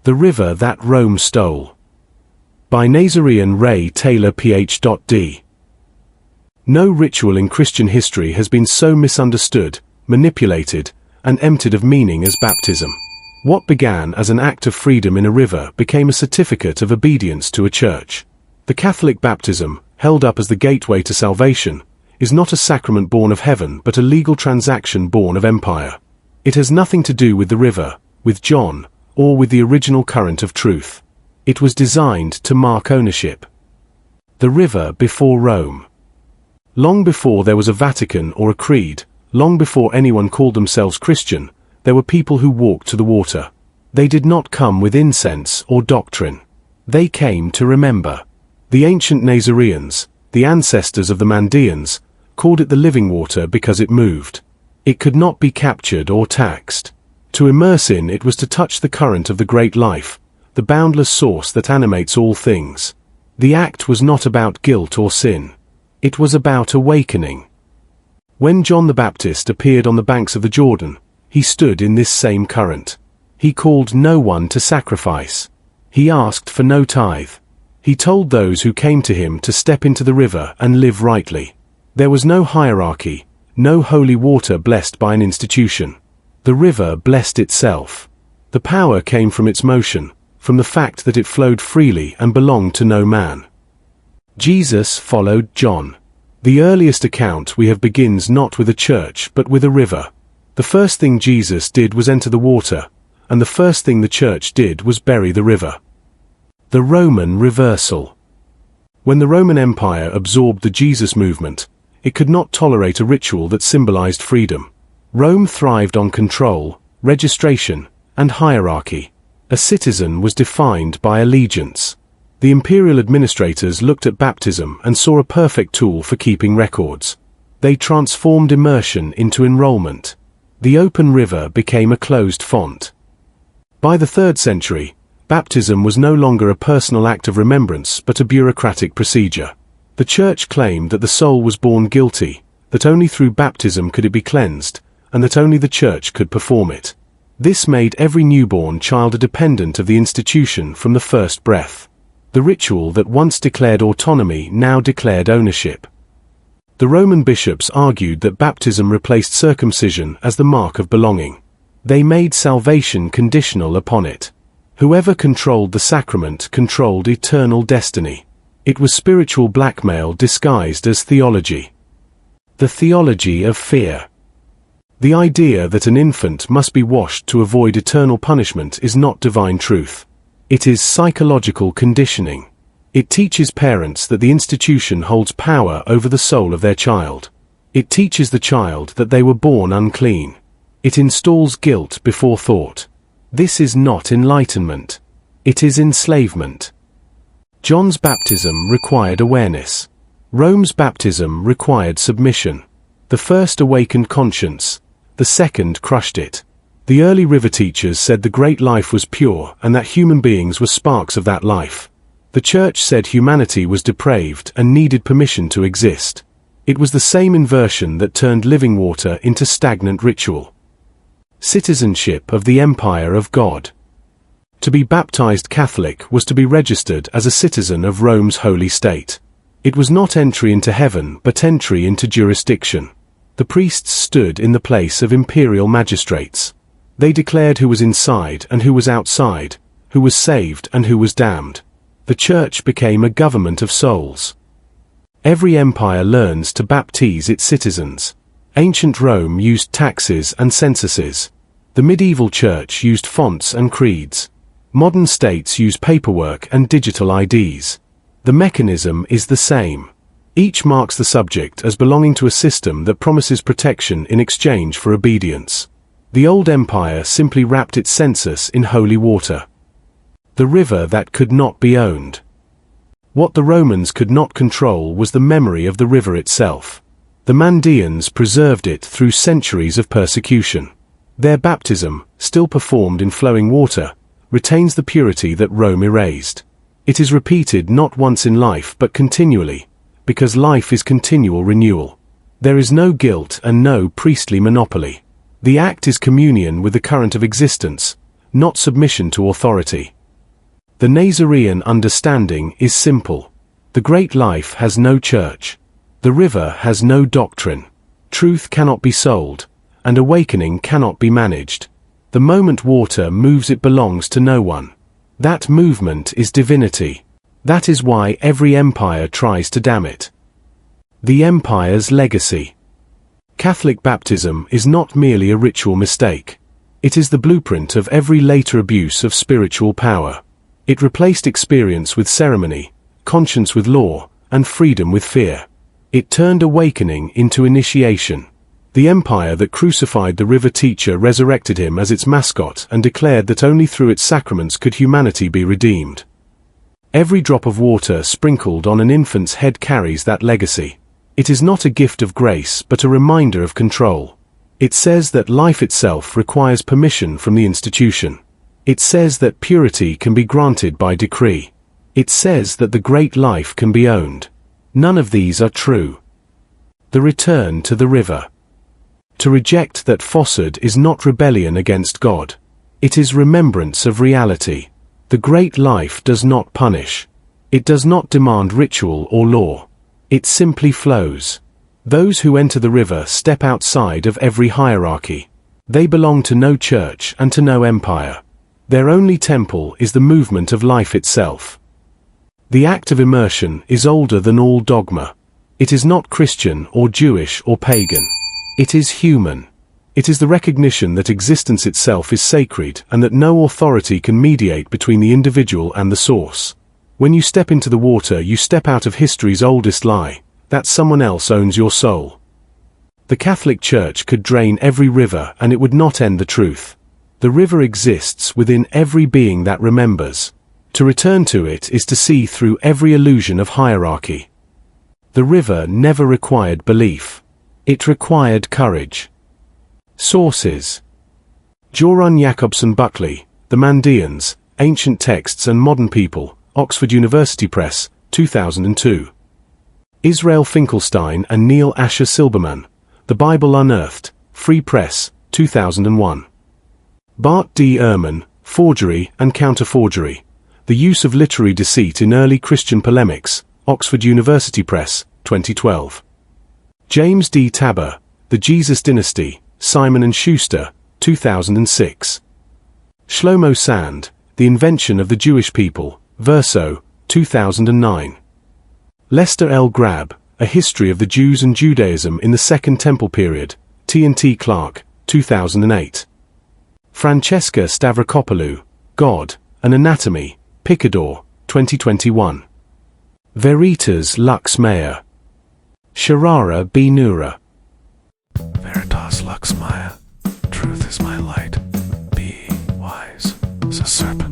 The River That Rome Stole. By Nasoraean Ray Taylor Ph.D. No ritual in Christian history has been so misunderstood, manipulated, and emptied of meaning as baptism. What began as an act of freedom in a river became a certificate of obedience to a church. The Catholic baptism, held up as the gateway to salvation, is not a sacrament born of heaven but a legal transaction born of empire. It has nothing to do with the river, with John, or with the original current of truth. It was designed to mark ownership. The river before Rome. Long before there was a Vatican or a creed, long before anyone called themselves Christian, there were people who walked to the water. They did not come with incense or doctrine. They came to remember. The ancient Nasoraeans, the ancestors of the Mandaeans, called it the living water because it moved. It could not be captured or taxed. To immerse in it was to touch the current of the great life, the boundless source that animates all things. The act was not about guilt or sin. It was about awakening. When John the Baptist appeared on the banks of the Jordan, he stood in this same current. He called no one to sacrifice. He asked for no tithe. He told those who came to him to step into the river and live rightly. There was no hierarchy, no holy water blessed by an institution. The river blessed itself. The power came from its motion, from the fact that it flowed freely and belonged to no man. Jesus followed John. The earliest account we have begins not with a church but with a river. The first thing Jesus did was enter the water, and the first thing the church did was bury the river. The Roman reversal. When the Roman Empire absorbed the Jesus movement, it could not tolerate a ritual that symbolized freedom. Rome thrived on control, registration, and hierarchy. A citizen was defined by allegiance. The imperial administrators looked at baptism and saw a perfect tool for keeping records. They transformed immersion into enrollment. The open river became a closed font. By the 3rd century, baptism was no longer a personal act of remembrance but a bureaucratic procedure. The Church claimed that the soul was born guilty, that only through baptism could it be cleansed, and that only the Church could perform it. This made every newborn child a dependent of the institution from the first breath. The ritual that once declared autonomy now declared ownership. The Roman bishops argued that baptism replaced circumcision as the mark of belonging. They made salvation conditional upon it. Whoever controlled the sacrament controlled eternal destiny. It was spiritual blackmail disguised as theology. The Theology of Fear. The idea that an infant must be washed to avoid eternal punishment is not divine truth. It is psychological conditioning. It teaches parents that the institution holds power over the soul of their child. It teaches the child that they were born unclean. It installs guilt before thought. This is not enlightenment. It is enslavement. John's baptism required awareness. Rome's baptism required submission. The first awakened conscience. The second crushed it. The early river teachers said the great life was pure and that human beings were sparks of that life. The Church said humanity was depraved and needed permission to exist. It was the same inversion that turned living water into stagnant ritual. Citizenship of the Empire of God. To be baptized Catholic was to be registered as a citizen of Rome's holy state. It was not entry into heaven but entry into jurisdiction. The priests stood in the place of imperial magistrates. They declared who was inside and who was outside, who was saved and who was damned. The Church became a government of souls. Every empire learns to baptize its citizens. Ancient Rome used taxes and censuses. The medieval Church used fonts and creeds. Modern states use paperwork and digital IDs. The mechanism is the same. Each marks the subject as belonging to a system that promises protection in exchange for obedience. The old empire simply wrapped its census in holy water. The river that could not be owned. What the Romans could not control was the memory of the river itself. The Mandaeans preserved it through centuries of persecution. Their baptism, still performed in flowing water, retains the purity that Rome erased. It is repeated not once in life but continually, because life is continual renewal. There is no guilt and no priestly monopoly. The act is communion with the current of existence, not submission to authority. The Nasorean understanding is simple. The great life has no church. The river has no doctrine. Truth cannot be sold, and awakening cannot be managed. The moment water moves, it belongs to no one. That movement is divinity. That is why every empire tries to dam it. The empire's legacy. Catholic baptism is not merely a ritual mistake. It is the blueprint of every later abuse of spiritual power. It replaced experience with ceremony, conscience with law, and freedom with fear. It turned awakening into initiation. The empire that crucified the river teacher resurrected him as its mascot and declared that only through its sacraments could humanity be redeemed. Every drop of water sprinkled on an infant's head carries that legacy. It is not a gift of grace but a reminder of control. It says that life itself requires permission from the institution. It says that purity can be granted by decree. It says that the great life can be owned. None of these are true. The return to the river. To reject that falsehood is not rebellion against God. It is remembrance of reality. The great life does not punish. It does not demand ritual or law. It simply flows. Those who enter the river step outside of every hierarchy. They belong to no church and to no empire. Their only temple is the movement of life itself. The act of immersion is older than all dogma. It is not Christian or Jewish or pagan. It is human. It is the recognition that existence itself is sacred and that no authority can mediate between the individual and the source. When you step into the water, you step out of history's oldest lie, that someone else owns your soul. The Catholic Church could drain every river and it would not end the truth. The river exists within every being that remembers. To return to it is to see through every illusion of hierarchy. The river never required belief. It required courage. Sources: Joran Jakobson Buckley, The Mandaeans, Ancient Texts and Modern People, Oxford University Press, 2002. Israel Finkelstein and Neil Asher Silberman, The Bible Unearthed, Free Press, 2001. Bart D. Ehrman, Forgery and Counterforgery, The Use of Literary Deceit in Early Christian Polemics, Oxford University Press, 2012. James D. Tabor, The Jesus Dynasty, Simon & Schuster, 2006. Shlomo Sand, The Invention of the Jewish People, Verso, 2009. Lester L. Grab, A History of the Jews and Judaism in the Second Temple Period, T&T Clark, 2008. Francesca Stavrakopoulou, God, An Anatomy, Picador, 2021. Veritas Lux Mea. Sharara B. Nura. Veritas Lux Maya. Truth is my light. Be wise as a serpent.